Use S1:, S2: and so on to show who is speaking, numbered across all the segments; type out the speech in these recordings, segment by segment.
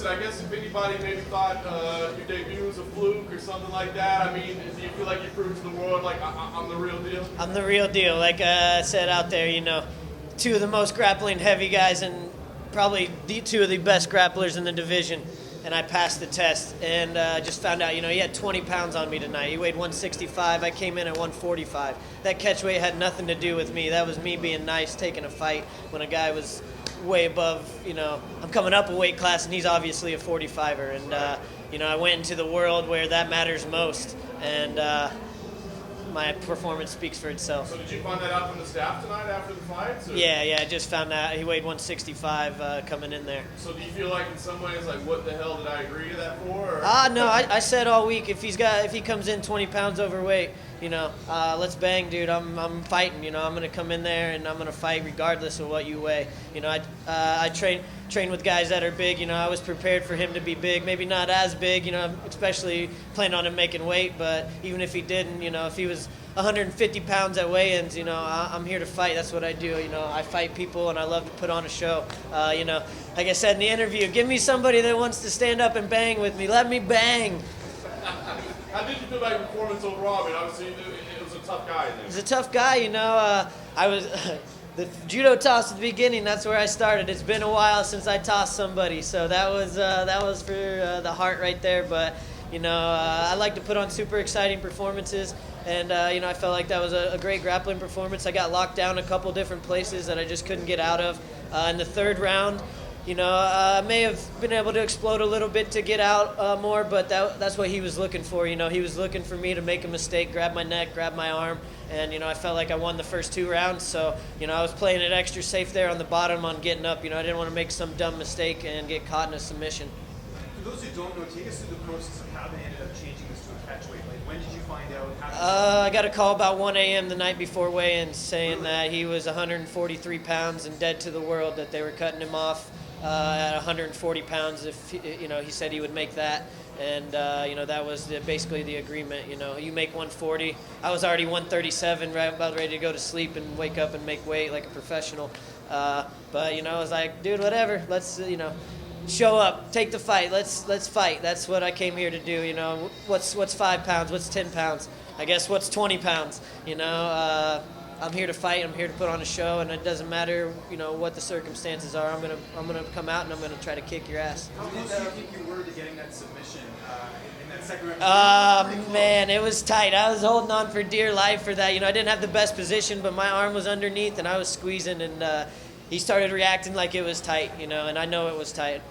S1: listen, I guess if anybody maybe thought your debut was a fluke or something like that, I mean, do you feel like you proved to the world, like, I'm the real deal?
S2: I'm the real deal. Like I said out there, two of the most grappling heavy guys and probably two of the best grapplers in the division. And I passed the test and just found out, he had 20 pounds on me tonight. He weighed 165. I came in at 145. That catch weight had nothing to do with me. That was me being nice, taking a fight when a guy was way above, I'm coming up a weight class and he's obviously a 45er. And, I went into the world where that matters most. And my performance speaks for itself.
S1: So did you find that out from the staff tonight after the fight?
S2: Yeah, I just found out he weighed 165 coming in there.
S1: So do you feel like in some ways, like, what the hell did I agree to that for?
S2: No, I said all week, if he comes in 20 pounds overweight, let's bang, dude. I'm fighting. I'm gonna come in there and I'm gonna fight regardless of what you weigh. I train with guys that are big. I was prepared for him to be big, maybe not as big. Especially planned on him making weight, but even if he didn't, if he was 150 pounds at weigh-ins, I'm here to fight. That's what I do. I fight people and I love to put on a show. Like I said in the interview, give me somebody that wants to stand up and bang with me. Let me bang.
S1: How did you feel about your performance overall? I mean, obviously it was a tough guy.
S2: He was a tough guy, I was the judo toss at the beginning. That's where I started. It's been a while since I tossed somebody, so that was for the heart right there. But I like to put on super exciting performances, and I felt like that was a great grappling performance. I got locked down a couple different places that I just couldn't get out of. In the third round, I may have been able to explode a little bit to get out more, but that's what he was looking for. He was looking for me to make a mistake, grab my neck, grab my arm, and, I felt like I won the first 2 rounds. So, I was playing it extra safe there on the bottom on getting up. I didn't want to make some dumb mistake and get caught in a submission.
S3: For those who don't know, take us through the process of how they ended up changing this to a catchweight. Like, when did you find out?
S2: I got a call about 1 a.m. the night before weigh-in saying that he was 143 pounds and dead to the world, that they were cutting him off at 140 pounds if he said he would make that, and that was basically the agreement. You make 140. I was already 137, right about ready to go to sleep and wake up and make weight like a professional. But I was like, dude, whatever. Let's show up, take the fight. Let's fight. That's what I came here to do. What's 5 pounds? What's 10 pounds? I guess what's 20 pounds? I'm here to fight. I'm here to put on a show, and it doesn't matter, what the circumstances are. I'm gonna come out and I'm gonna try to kick your ass.
S3: How close do you think you were to getting that submission in that second round?
S2: Man, it was tight. I was holding on for dear life for that. I didn't have the best position, but my arm was underneath, and I was squeezing, and he started reacting like it was tight, and I know it was tight.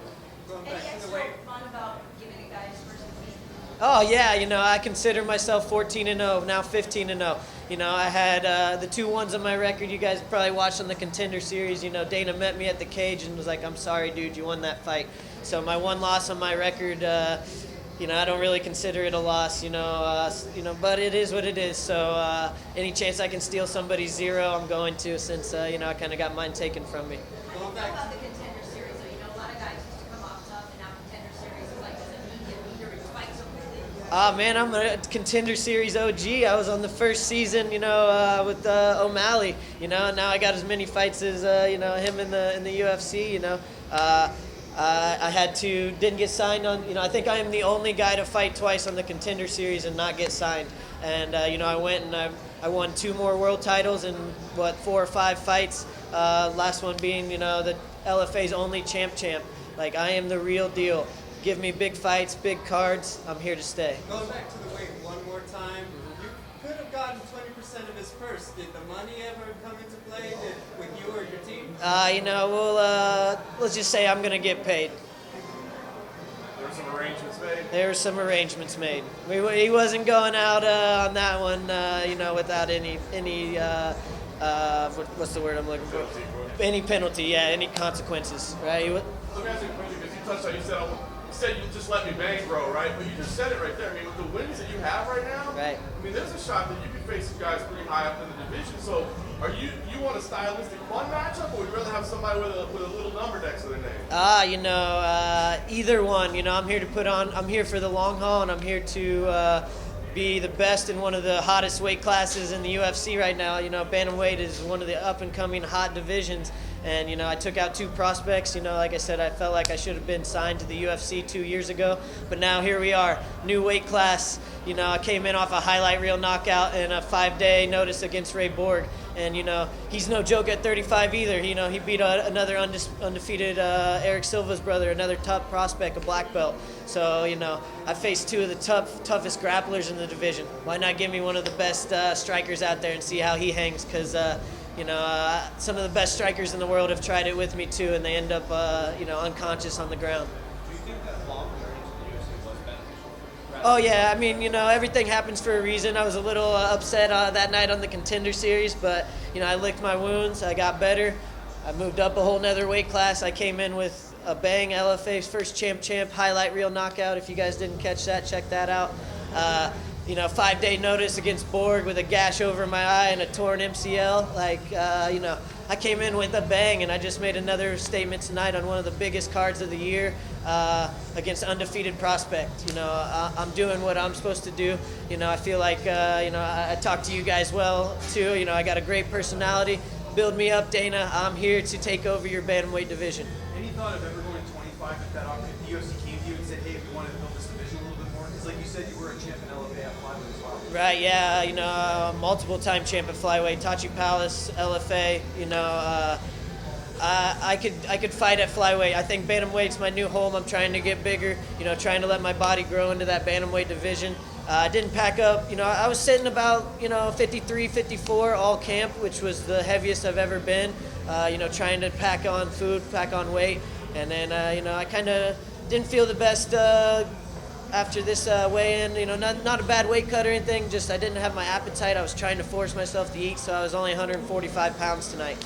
S4: Any extra fun about giving a guy his first defeat?
S2: Oh yeah, I consider myself 14-0, now 15-0. I had the 2 wins on my record. You guys probably watched on the Contender Series. Dana met me at the cage and was like, "I'm sorry, dude, you won that fight." So my 1 loss on my record, I don't really consider it a loss. But it is what it is. So any chance I can steal somebody's 0, I'm going to, since I kind of got mine taken from me.
S4: What about the Contender Series? So, a lot of guys used to come off tough, and now Contender Series is like, does it mean get leader and fight so quickly?
S2: Man, I'm a Contender Series OG. I was on the first season, with O'Malley. Now I got as many fights as him in the UFC. I didn't get signed on. I think I am the only guy to fight twice on the Contender Series and not get signed. And I went and I won 2 more world titles in 4 or 5 fights. Last one being the LFA's only champ. Like, I am the real deal. Give me big fights, big cards. I'm here to stay.
S5: Going back to the weight one more time, you could have gotten 20% of his purse. Did the money ever come into play with you or your team?
S2: Let's just say I'm gonna get paid.
S1: There were some arrangements made?
S2: There were some arrangements made. He wasn't going out on that one, without any what's the word I'm looking for? Any penalty, any consequences, right?
S1: Let me ask you a question, because you touched on, you said you just let me bang, bro, right? But you just said it right there. I mean, with the wins that you have right now,
S2: right?
S1: I mean, there's a shot that you can face some guys pretty high up in the division. So, you want a stylistic fun matchup, or would you rather have somebody with a little number next to their name?
S2: Either one. I'm here to I'm here for the long haul, and I'm here to be the best in one of the hottest weight classes in the UFC right now. Bantamweight is one of the up and coming hot divisions, And, I took out 2 prospects. Like I said, I felt like I should have been signed to the UFC 2 years ago. But now here we are, new weight class. I came in off a highlight reel knockout and a 5-day notice against Ray Borg. And, he's no joke at 35 either. He beat another undefeated Eric Silva's brother, another top prospect, a black belt. So, I faced 2 of the toughest grapplers in the division. Why not give me one of the best strikers out there and see how he hangs? Because, some of the best strikers in the world have tried it with me too, and they end up, unconscious on the ground.
S3: Do you think that long journey to the UFC was beneficial?
S2: Oh yeah, I mean, everything happens for a reason. I was a little upset that night on the Contender Series, but I licked my wounds. I got better. I moved up a whole nother weight class. I came in with a bang, LFA's first champ highlight reel knockout. If you guys didn't catch that, check that out. 5-day notice against Borg with a gash over my eye and a torn MCL. I came in with a bang, and I just made another statement tonight on one of the biggest cards of the year against undefeated prospect. I'm doing what I'm supposed to do. I feel like, I talk to you guys well, too. I got a great personality. Build me up, Dana. I'm here to take over your bantamweight division.
S3: Any thought of ever going 25 if that opportunity, the UFC came to you and said, hey, we want to build this division a little bit more? Because like you said, you were a champ in LFA at flyweight as well.
S2: Right, yeah, multiple-time champ at flyweight, Tachi Palace, LFA. I could fight at flyweight. I think bantamweight's my new home. I'm trying to get bigger. Trying to let my body grow into that bantamweight division. I didn't pack up. I was sitting about 53, 54 all camp, which was the heaviest I've ever been. Trying to pack on food, pack on weight, and then I kind of didn't feel the best after this weigh-in. Not a bad weight cut or anything. Just I didn't have my appetite. I was trying to force myself to eat, so I was only 145 pounds tonight.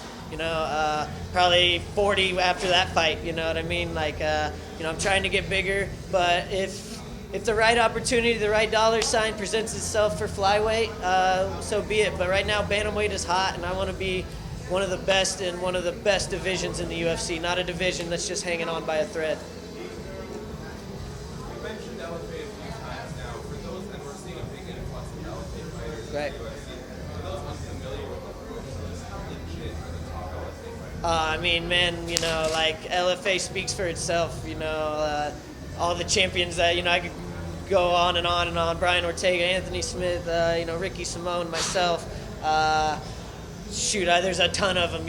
S2: Probably 40 after that fight. You know what I mean? I'm trying to get bigger, but if the right opportunity, the right dollar sign presents itself for flyweight, so be it. But right now, bantamweight is hot, and I want to be one of the best in one of the best divisions in the UFC, not a division that's just hanging on by a thread.
S6: You mentioned LFA a few times now. For those that we're seeing a big influx of LFA fighters
S2: Right.
S6: in the UFC, for those unfamiliar with the process, how legit are the top LFA fighters?
S2: LFA speaks for itself. All the champions that, I could go on and on and on. Brian Ortega, Anthony Smith, Ricky Simone, myself. There's a ton of them,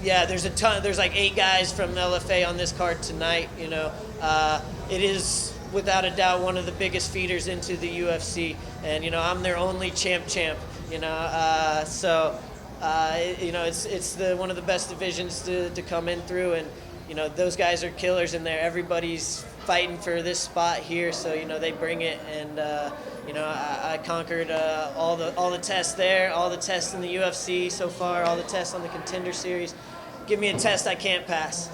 S2: there's a ton. There's like 8 guys from LFA on this card tonight, It is, without a doubt, one of the biggest feeders into the UFC. And, I'm their only champ, it's one of the best divisions to come in through. And, those guys are killers in there. Everybody's fighting for this spot here, so they bring it. And I conquered all the tests there, all the tests in the UFC so far, all the tests on the Contender Series. Give me a test I can't pass.